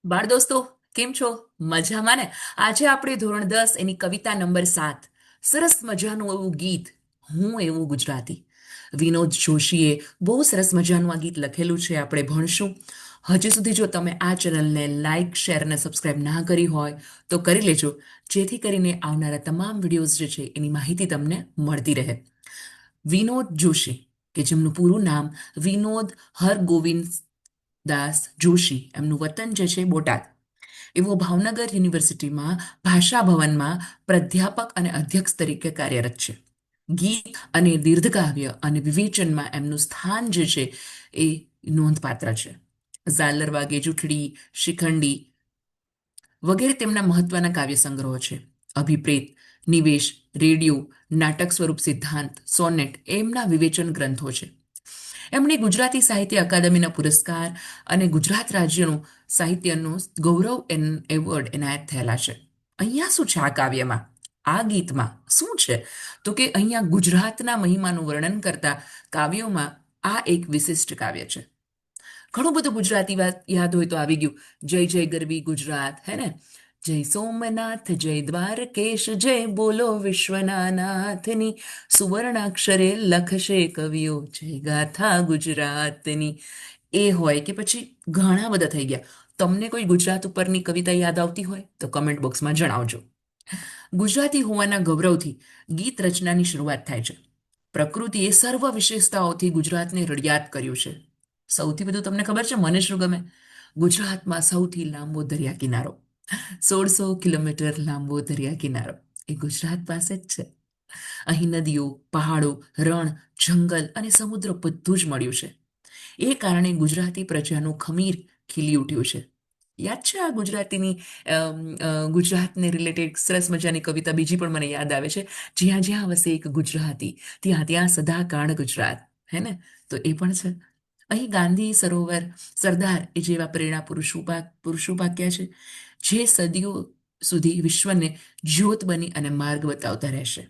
બાળ દોસ્તો, કેમ છો? મજામાં ને? આજે આપણે ધોરણ 10 એની કવિતા નંબર 7, સરસ મજાનું એવું ગીત, હું એવું ગુજરાતી. વિનોદ જોશીએ બહુ સરસ મજાનું આ ગીત લખેલું છે, આપણે ભણશું. હજી સુધી જો તમે આ ચેનલને લાઇક, શેર અને સબસ્ક્રાઇબ ના કરી હોય તો કરી લેજો, જેથી કરીને આવનારા તમામ વિડીયોઝ જે છે એની માહિતી તમને મળતી રહે. વિનોદ જોશી, કે જેમનું પૂરું નામ વિનોદ હરગોવિંદ દાસ જોશી, એમનું વતન જે છે બોટાદ. એવો ભાવનગર યુનિવર્સિટીમાં ભાષા ભવનમાં પ્રાધ્યાપક અને અધ્યક્ષ તરીકે કાર્યરત છે. ગીત અને દીર્ઘકાવ્ય અને વિવેચનમાં એમનું સ્થાન જે છે એ નોંધપાત્ર છે. ઝાલર વાગે જૂઠડી, શિખંડી વગેરે તેમના મહત્વના કાવ્ય સંગ્રહો છે. અભિપ્રેત, નિવેશ, રેડિયો, નાટક સ્વરૂપ સિદ્ધાંત, સોનેટ એમના વિવેચન ગ્રંથો છે. એમણે ગુજરાતી સાહિત્ય અકાદમીના પુરસ્કાર અને ગુજરાત રાજ્યનું સાહિત્યનું ગૌરવ એવોર્ડ એનાયત થયેલા છે. અહીંયા શું છે આ કાવ્યમાં, આ ગીતમાં શું છે? તો કે અહીંયા ગુજરાતના મહિમાનું વર્ણન કરતા કાવ્યોમાં આ એક વિશિષ્ટ કાવ્ય છે. ઘણું બધું ગુજરાતી વાત યાદ હોય તો આવી ગયું. જય જય ગરવી ગુજરાત, હે ને? જય સોમનાથ, જય દ્વારકેશ, જય બોલો વિશ્વના નાથની, સુવર્ણાક્ષરે લખશે કવિઓ, જય ગાથા ગુજરાતની. એ હોય કે પછી ઘણા બધા થઈ ગયા. તમને કોઈ ગુજરાત ઉપરની કવિતા યાદ આવતી હોય તો કમેન્ટ બોક્સમાં જણાવજો. ગુજરાતી હોવાના ગૌરવથી ગીત રચનાની શરૂઆત થાય છે. પ્રકૃતિએ સર્વ વિશેષતાઓથી ગુજરાતને રડિયાત કર્યું છે. સૌથી વધુ તમને ખબર છે મને શું ગમે? ગુજરાતમાં સૌથી લાંબો દરિયા કિનારો, 1600 કિલોમીટર લાંબો દરિયા કિનારો એ ગુજરાત પાસે જ છે. અહીં નદીઓ, પહાડો, રણ, જંગલ અને સમુદ્ર બધું જ મળ્યું છે. એ કારણે ગુજરાતી પ્રજાનું ખમીર ખીલી ઉઠ્યું છે. યાદ છે આ ગુજરાતીની ગુજરાતને રિલેટેડ સરસ મજાની કવિતા બીજી પણ મને યાદ આવે છે. જ્યાં જ્યાં વસે એક ગુજરાતી, ત્યાં ત્યાં સદા કાળ ગુજરાત, હે ને? તો એ પણ છે. અહીં ગાંધી સરોવર, સરદાર એ જેવા પ્રેરણા પુરુષો પાક્યા છે, જે સદીઓ સુધી વિશ્વને જ્યોત બની અને માર્ગ બતાવતા રહેશે.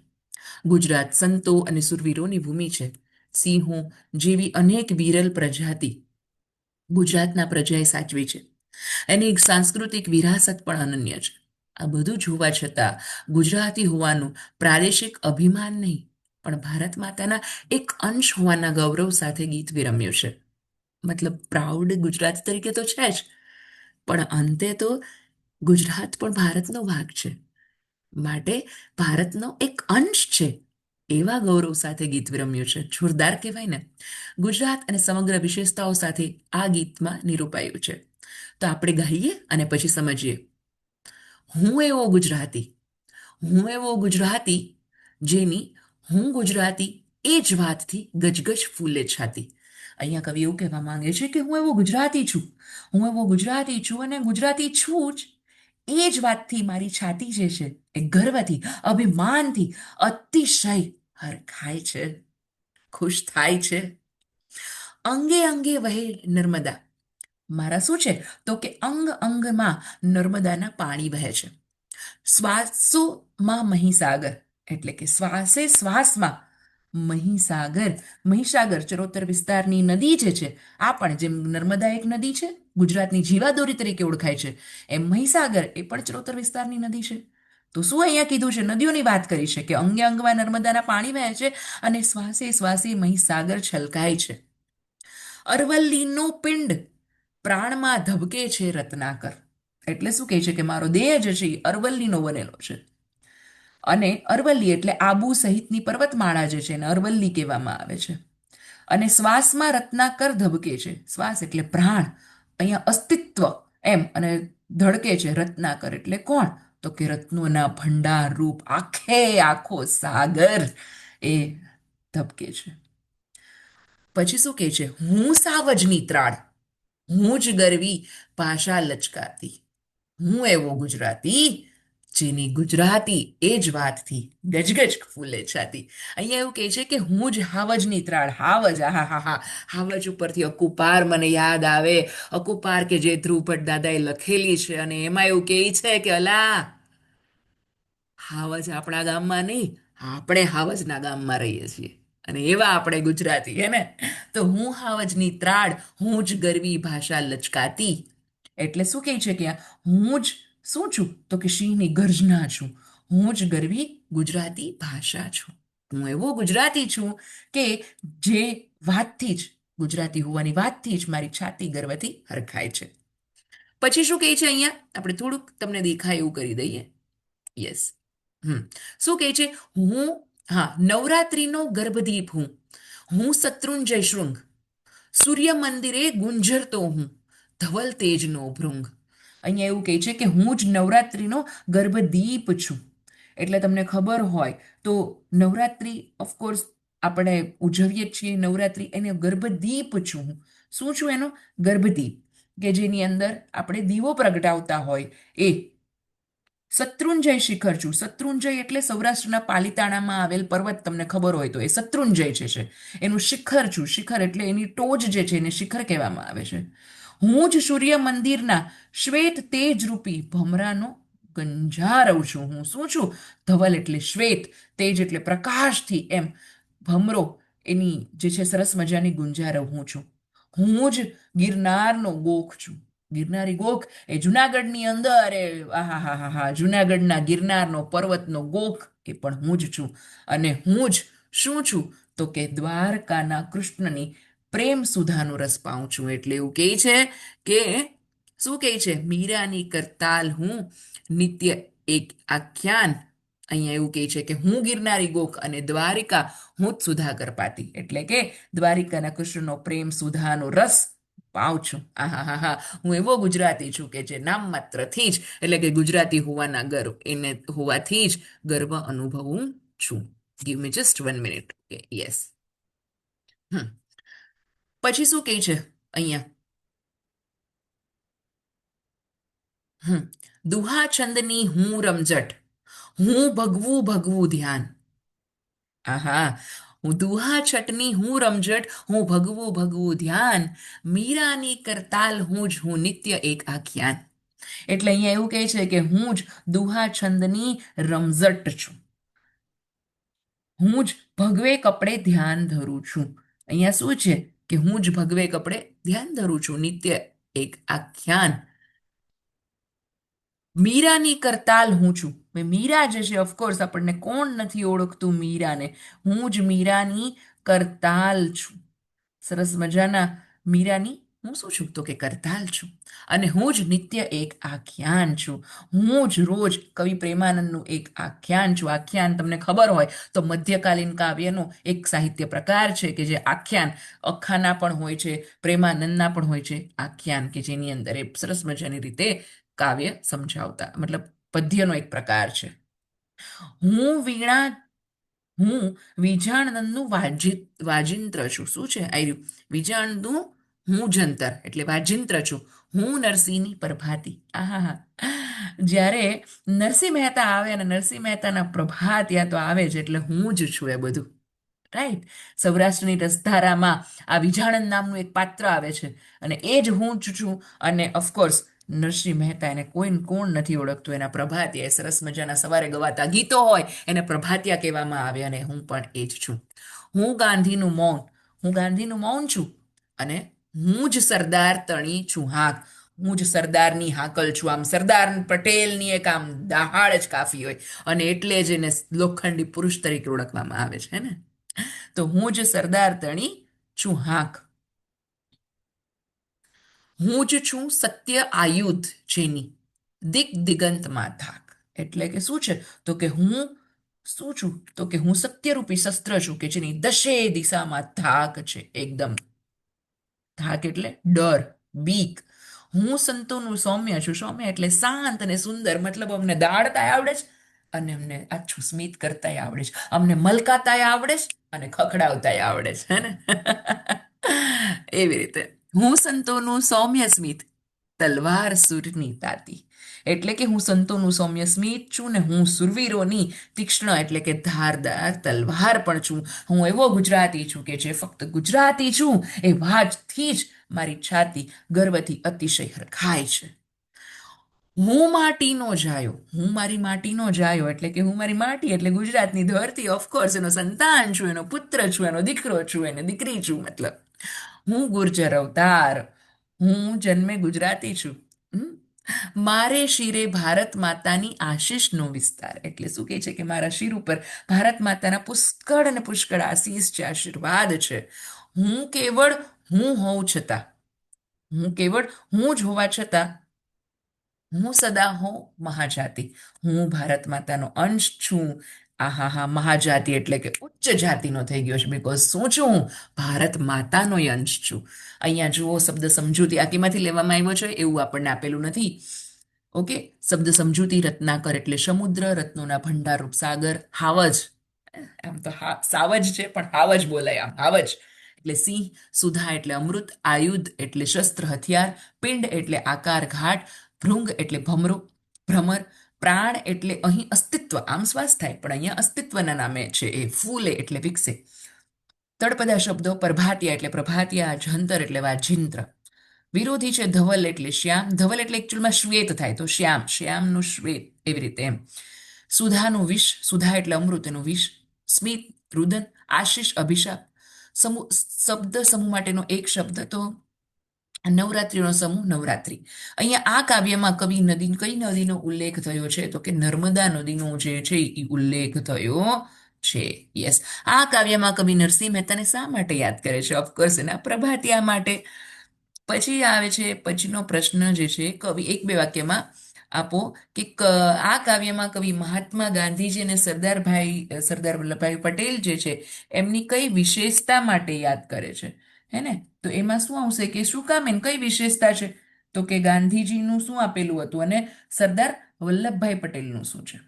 ગુજરાત સંતો અને સુરવીરોની ભૂમિ છે. સિંહો જેવી અનેક વિરલ પ્રજાતિ ગુજરાતના પ્રજાએ સાચવી છે. એની એક સાંસ્કૃતિક વિરાસત પણ અનન્ય છે. આ બધું જોવા છતાં ગુજરાતી હોવાનું પ્રાદેશિક અભિમાન નહીં, પણ ભારત માતાના એક અંશ હોવાના ગૌરવ સાથે ગીત વિરમ્યું છે. મતલબ પ્રાઉડ ગુજરાત તરીકે તો છે જ, પણ અંતે તો ગુજરાત પણ ભારતનો ભાગ છે, માટે ભારતનો એક અંશ છે એવા ગૌરવ સાથે ગીત વિરમ્યું છે. જોરદાર કહેવાય ને? ગુજરાત અને સમગ્ર વિશેષતાઓ સાથે આ ગીતમાં નિરૂપાયું છે. તો આપણે ગાઈએ અને પછી સમજીએ. હું એવો ગુજરાતી, હું એવો ગુજરાતી, જેની હું ગુજરાતી એ જ વાતથી ગજગજ ફૂલે છાતી. અહીંયા કવિ એવું કહેવા માંગે છે કે હું એવો ગુજરાતી છું, હું એવો ગુજરાતી છું અને ગુજરાતી છું જ. એ જ વાતથી મારી છાતી જે છે એ ગર્વથી, અભિમાનથી અતિશય હરખાય છે, ખુશ થાય છે. અંગે અંગે વહે નર્મદા. મારા શું છે? તો કે અંગ અંગમાં નર્મદાના પાણી વહે છે. શ્વાસોમાં મહીસાગર, એટલે કે શ્વાસે શ્વાસમાં મહીસાગર. મહીસાગર ચરોતર વિસ્તારની નદી જે છે, આ પણ જેમ નર્મદા એક નદી છે, ગુજરાતની જીવાદોરી તરીકે ઓળખાય છે, એમ મહીસાગર એ પણ ચરોતર વિસ્તારની નદી છે. તો શું અહીંયા કીધું છે? નદીઓની વાત કરી છે કે અંગે અંગમાં નર્મદાના પાણી વહે છે અને શ્વાસે શ્વાસે મહીસાગર છલકાય છે. અરવલ્લીનો પિંડ પ્રાણમાં ધબકે છે રત્નાકર. એટલે શું કહે છે કે મારો દેહ જે છે એ અરવલ્લીનો બનેલો છે. અને અરવલ્લી એટલે આબુ સહિતની પર્વતમાળા જે છે એને અરવલ્લી કહેવામાં આવે છે. અને શ્વાસમાં રત્નાકર ધબકે છે. શ્વાસ એટલે પ્રાણ, અહીંયા અસ્તિત્વ એમ, અને ધડકે છે રત્નાકર એટલે કોણ? તો કે રત્નોના ભંડાર રૂપ આખે આખો સાગર એ ધબકે છે. પછી શું કહે છે? હું સાવજની ત્રાળ, હું જ ગરવી ભાષા લચકાતી, હું એવો ગુજરાતી, જેની ગુજરાતી એ જ વાતથી ગજગજ ફૂલે છાતી. અહીંયા એવું કહે છે કે હું જ હાવજની ત્રાળ. હાવજ, આહા હા હા, હાવજ ઉપરથી અકુપાર મને યાદ આવે. અકુપાર કે જે ધ્રુવ ભટ્ટ દાદાએ લખેલી છે, અને એમાં એવું કહે છે કે અલા, હાવજ આપણા ગામમાં નહીં, આપણે હાવજના ગામમાં રહીએ છીએ, અને એવા આપણે ગુજરાતી, હે ને? તો હું હાવજની ત્રાળ, હું જ ગરવી ભાષા લચકાતી, એટલે શું કહે છે કે હું જ શું છું? તો કે સિંહની ગર્જના છું. હું જ ગરવી ગુજરાતી ભાષા છું. હું એવો ગુજરાતી છું કે જે વાતથી જ, ગુજરાતી હોવાની વાતથી જ મારી છાતી ગર્વથી હરખાય છે. પછી શું કહે છે અહીંયા? આપણે થોડુંક તમને દેખાય એવું કરી દઈએ. યસ. શું કહે છે? હું, હા, નવરાત્રિનો ગર્ભદીપ હું. હું શત્રુંજય શૃંગ. સૂર્ય મંદિરે ગુંજરતો હું, ધવલ તેજનો ભૃંગ. અહીંયા એવું કહે છે કે હું જ નવરાત્રિનો ગર્ભદીપ છું. એટલે તમને ખબર હોય તો નવરાત્રિ ઓફકોર્સ આપણે ઉજવીએ જ છીએ નવરાત્રિ, એને ગર્ભદીપ છું હું. શું છું એનો? ગર્ભદીપ, કે જેની અંદર આપણે દીવો પ્રગટાવતા હોય એ. શત્રુંજય શિખર છું. શત્રુંજય એટલે સૌરાષ્ટ્રના પાલિતાણામાં આવેલ પર્વત, તમને ખબર હોય તો એ શત્રુંજય છે. એનું શિખર છું. શિખર એટલે એની ટોચ જે છે એને શિખર કહેવામાં આવે છે. હું જ સૂર્ય મંદિરના શ્વેત તેજરૂપી ભમરાનો ગંજારવ છું. હું શું છું? ધવલ એટલે શ્વેત, તેજ એટલે પ્રકાશથી એમ ભમરો એની જે છે સરસ મજાની ગુંજારવ હું છું. હું જ ગિરનારનો ગોખ છું. ગિરનારી ગોખ એ જુનાગઢની અંદર, એ આહાહાહા, જુનાગઢના ગિરનારનો પર્વતનો ગોખ એ પણ હું જ છું. અને હું જ શું છું? તો કે દ્વારકાના કૃષ્ણની પ્રેમ સુધાનો રસ પાઉં છું. એટલે એવું કહે છે કે શું કહે છે? મીરાની કરતાલ હું, નિત્ય એક આખ્યાન. અહીંયા એવું કહે છે કે હું ગિરનારી ગોખ અને દ્વારિકા હું જ સુધાકર પાતી. એટલે કે દ્વારિકાના કૃષ્ણનો પ્રેમ સુધાનો રસ પાઉં છું. આહાહાહા, હું એવો ગુજરાતી છું કે જે નામ માત્રથી જ, એટલે કે ગુજરાતી હોવાના ગર્વ, એને હોવાથી જ ગર્વ અનુભવું છું. Give me just 1 minute. Yes. પછી શું કહે છે અહીંયા? હમ દુહા છંદની હું રમઝટ, હું ભગવું ભગવું ધ્યાન. આહા, હું દુહા છટની હું રમઝટ, હું ભગવું ભગવું ધ્યાન. મીરાની કરતાલ હું જ હું, નિત્ય એક આખ્યાન. એટલે અહીંયા એવું કહે છે કે હું જ દુહા છંદની રમઝટ છું. હું જ ભગવે કપડે ધ્યાન ધરું છું. અહીંયા શું છે કે હું જ ભગવે કપડે ધ્યાન ધરું છું, નિત્ય એક આખ્યાન. મીરાની કરતાલ હું છું. મીરા જે છે, ઓફકોર્સ આપણને કોણ નથી ઓળખતું મીરાને. હું જ મીરાની કરતાલ છું. સરસ મજાના મીરાની હું શું છું? તો કે કરતાલ છું. અને હું જ નિત્ય એક આખ્યાન છું. હું જ રોજ કવિ પ્રેમાનંદનું એક આખ્યાન છું. આખ્યાન તમને ખબર હોય તો મધ્યકાલીન કાવ્યનો એક સાહિત્ય પ્રકાર છે કે જે આખ્યાન, અખાના પણ હોય છે, પ્રેમાનંદના પણ હોય છે આખ્યાન, કે જેની અંદર એ સરસ મજાની રીતે કાવ્ય સમજાવતા, મતલબ પદ્યનો એક પ્રકાર છે. હું વીણા, હું વિજાણનનું વાજિંત્ર છું. શું છે આર્યું? વિજાણનું હું જંતર એટલે વાજિંત્ર છું. હું નરસિંહની પ્રભાતી. આહા, જ્યારે નરસિંહ મહેતા આવે અને નરસિંહ મહેતાના પ્રભાતિયા તો આવે જ, એટલે હું જ છું એ બધું. રાઈટ. સૌરાષ્ટ્રની રસધારામાં આ વિજાણન નામનું એક પાત્ર આવે છે અને એ જ હું જ છું. અને ઓફકોર્સ નરસિંહ મહેતા, એને કોઈ કોણ નથી ઓળખતું. એના પ્રભાતિયા, એ સરસ મજાના સવારે ગવાતા ગીતો હોય એને પ્રભાતિયા કહેવામાં આવે, અને હું પણ એ જ છું. હું ગાંધીનું મૌન, હું ગાંધીનું મૌન છું. અને હું જ સરદાર તણી છું હાક, હું જ સરદારની હાકલ છું. આમ સરદાર પટેલની એક આમ દહાડ જ કાફી હોય, અને એટલે જ એને લોખંડી પુરુષ તરીકે ઓળખવામાં આવે છે ને. તો હું જ સરદાર તણી છું હાક. હું જ છું સત્ય આયુધ જેની, દિગ દિગંતમાં ધાક. એટલે કે શું છે? તો કે હું શું છું? તો કે હું સત્યરૂપી શસ્ત્ર છું કે જેની દશે દિશામાં ધાક છે. એકદમ ધાક એટલે ડર, બીક. હું સંતોનું સૌમ્ય છું. સૌમ્ય એટલે શાંત અને સુંદર, મતલબ અમને દાળતાય આવડે છે અને અમને આછું સ્મિત કરતાય આવડે છે, અમને મલકાતાય આવડે છે અને ખખડાવતાય આવડે છે, હે ને? એવી રીતે હું સંતોનું સૌમ્ય સ્મિત, તલવાર સુરની તાતી. એટલે કે હું સંતોનું સૌમ્ય સ્મિત છું ને હું સુરવીરોની તીક્ષ્ણ એટલે કે ધારદાર તલવાર પણ છું. હું એવો ગુજરાતી છું કે જે ફક્ત ગુજરાતી છું એ વાતથી જ મારી છાતી ગર્વથી અતિશય હરખાય છે. હું માટીનો જાયો, હું મારી માટીનો જાયો, એટલે કે હું મારી માટી એટલે ગુજરાતની ધરતી, ઓફકોર્સ એનો સંતાન છું, એનો પુત્ર છું, એનો દીકરો છું, એને દીકરી છું. મતલબ હું ગુર્જર અવતાર, હું જન્મે ગુજરાતી છું મારે શિરે ભારત માતાની આશીષનો વિસ્તાર. એટલે શું કહે છે કે મારા શિર ઉપર ભારત માતાના પુષ્કળ અને પુષ્કળ આશીષ છે, આશીર્વાદ છે. હું કેવળ હું હોઉં છતાં, હું કેવળ હું જ હોવા છતાં હું સદા હોઉં મહાજાતિ. હું ભારત માતાનો અંશ છું. આહાહા, મહાજાતિ એટલે કે ઉચ્ચ જાતિનો થઈ ગયો છે. બિકોઝ શું છું હું? ભારત માતાનો અંશ છું. અહીંયા જુઓ, શબ્દ સમજૂતી આકીમાંથી લેવામાં આવ્યો છે, એવું આપણને આપેલું નથી. ઓકે, શબ્દ સમજૂતી રત્નાકર એટલે સમુદ્ર, રત્નોના ભંડારરૂપ સાગર, હાવજ. આમ તો સાવજ છે પણ હાવજ બોલાય, આમ હાવજ એટલે સિંહ, સુધા એટલે અમૃત, આયુધ એટલે શસ્ત્ર હથિયાર, પિંડ એટલે આકાર ઘાટ, ભૃંગ એટલે ભમરો ભ્રમર, પ્રાણ એટલે અહીં અસ્તિત્વ, આમ શ્વાસ થાય પણ અહીંયા અસ્તિત્વના નામે છે એ, ફૂલે એટલે વિકસે. તળપદા શબ્દો, પ્રભાતિયા એટલે પ્રભાતિયા, જંતર એટલે વાજિંત્ર. વિરોધી છે ધવલ એટલે શ્યામ, ધવલ એટલે એકચ્યુઅલમાં શ્વેત થાય તો શ્યામ, શ્યામનું શ્વેત, એવી રીતે એમ. સુધાનું વિષ, સુધા એટલે અમૃત, એનું વિષ. સ્મિત, રુદન, આશીષ, અભિશાપ. શબ્દ સમૂહ માટેનો એક શબ્દ તો નવરાત્રિનો સમૂહ નવરાત્રિ. અહીંયા આ કાવ્યમાં કવિ નદી, કઈ નદીનો ઉલ્લેખ થયો છે તો કે નર્મદા નદીનો જે છે એ ઉલ્લેખ થયો છે. યસ, આ કાવ્યમાં કવિ નરસિંહ મહેતાને શા માટે યાદ કરે છે? ઓફકોર્સ એના પ્રભાતિયા માટે. પછી આવે છે પછીનો પ્રશ્ન જે છે, કવિ એક બે વાક્યમાં આપો કે આ કાવ્યમાં કવિ મહાત્મા ગાંધીજી અને સરદાર વલ્લભભાઈ પટેલ જે છે એમની કઈ વિશેષતા માટે યાદ કરે છે? હે ને? તો એમાં શું આવશે કે શું કામ, એમ કઈ વિશેષતા છે? તો કે ગાંધીજીનું શું આપેલું હતું અને સરદાર વલ્લભભાઈ પટેલનું શું છે?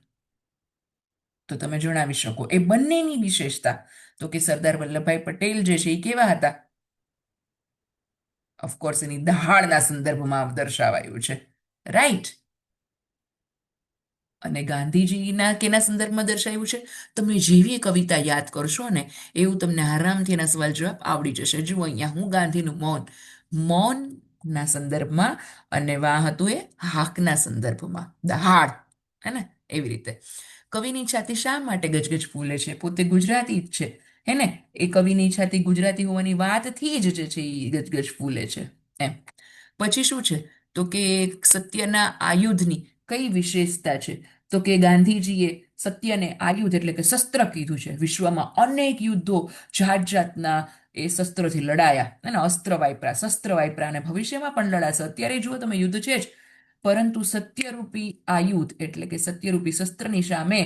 તો તમે જણાવી શકો એ બંનેની વિશેષતા. તો કે સરદાર વલ્લભભાઈ પટેલ જે છે એ કેવા હતા? ઓફકોર્સ એની દહાડના સંદર્ભમાં દર્શાવાયું છે, રાઈટ. અને ગાંધીજીના કેના સંદર્ભમાં દર્શાવ્યું છે? તમે જેવી કવિતા યાદ કરશો ને એવું તમને આરામથી એના સવાલ જવાબ આવડી જશે. જુઓ અહીંયા, હું ગાંધીનું મૌન, મૌનના સંદર્ભમાં, અને વાહ હતું એ હાકના સંદર્ભમાં, દહાડ, હે ને? એવી રીતે કવિની છાતી શા માટે ગજગજ ફૂલે છે? પોતે ગુજરાતી જ છે, હે ને? એ કવિની છાતી ગુજરાતી હોવાની વાતથી જ જે છે એ ગજગજ ફૂલે છે, એમ. પછી શું છે તો કે સત્યના આયુધની કઈ વિશેષતા છે? તો કે ગાંધીજીએ સત્યને આયુધ એટલે કે શસ્ત્ર કીધું છે. વિશ્વમાં અનેક યુદ્ધો જાત જાતના એ શસ્ત્રોથી લડાયા, અને અસ્ત્ર વાપરા, શસ્ત્ર વાપરા, અને ભવિષ્યમાં પણ લડાશે. અત્યારે જુઓ તમે, યુદ્ધ છે જ, પરંતુ સત્યરૂપી આયુધ એટલે કે સત્યરૂપી શસ્ત્રની સામે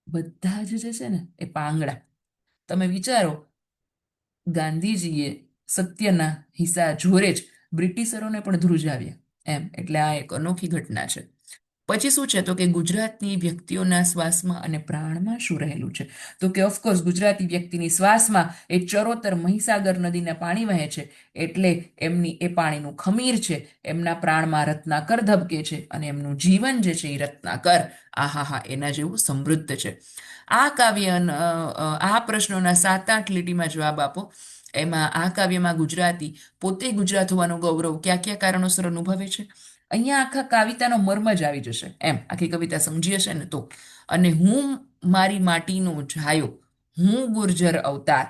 બધા જ જે છે ને એ પાંગડા. તમે વિચારો, ગાંધીજીએ સત્યના હિસા જોરે જ બ્રિટિશરોને પણ ધ્રુજાવ્યા, એમ. એટલે આ એક અનોખી ઘટના છે. પછી શું છે તો કે ગુજરાતની વ્યક્તિઓના શ્વાસમાં અને પ્રાણમાં શું રહેલું છે? તો કે ઓફકોર્સ ગુજરાતી વ્યક્તિની શ્વાસમાં એ ચરોતર મહીસાગર નદીના પાણી વહે છે, એટલે એમની એ પાણીનું ખમીર છે. એમના પ્રાણમાં રત્નાકર ધબકે છે, અને એમનું જીવન જે છે એ રત્નાકર, આહાહા, એના જેવું સમૃદ્ધ છે. આ કાવ્ય, આ પ્રશ્નોના 7-8 લીટીમાં જવાબ આપો. એમાં આ કાવ્યમાં ગુજરાતી પોતે ગુજરાત હોવાનું ગૌરવ કયા કયા કારણોસર અનુભવે છે? અહીંયા આખા કવિતાનો મર્મ જ આવી જશે, એમ. આખી કવિતા સમજી હશે ને તો. અને હું મારી માટીનો છાયો, હું ગુર્જર અવતાર,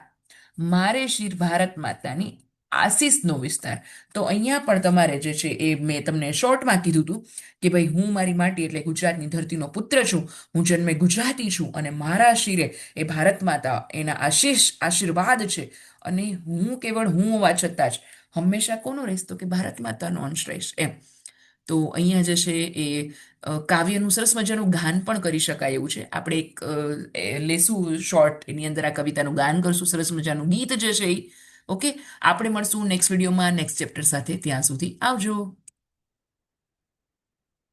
મારે શિર ભારત માતાની આશીષનો વિસ્તાર. તો અહીંયા પણ તમારે જે છે એ મેં તમને શોર્ટમાં કીધું હતું કે ભાઈ, હું મારી માટી એટલે ગુજરાતની ધરતીનો પુત્ર છું, હું જન્મે ગુજરાતી છું, અને મારા શિરે એ ભારત માતા, એના આશીર્વાદ છે. અને હું કેવળ હું હોવા છતાં જ હંમેશા કોનો રહીશ? તો કે ભારત માતાનો અંશ રહીશ, એમ. તો અહીંયા જે છે એ કાવ્યનું સરસ મજાનું ગાન પણ કરી શકાય એવું છે. આપણે એક લેશું શોર્ટ, એની અંદર આ કવિતાનું ગાન કરશું, સરસ મજાનું ગીત જે છે એ. ઓકે, આપણે મળશું નેક્સ્ટ વિડીયોમાં નેક્સ્ટ ચેપ્ટર સાથે. ત્યાં સુધી આવજો.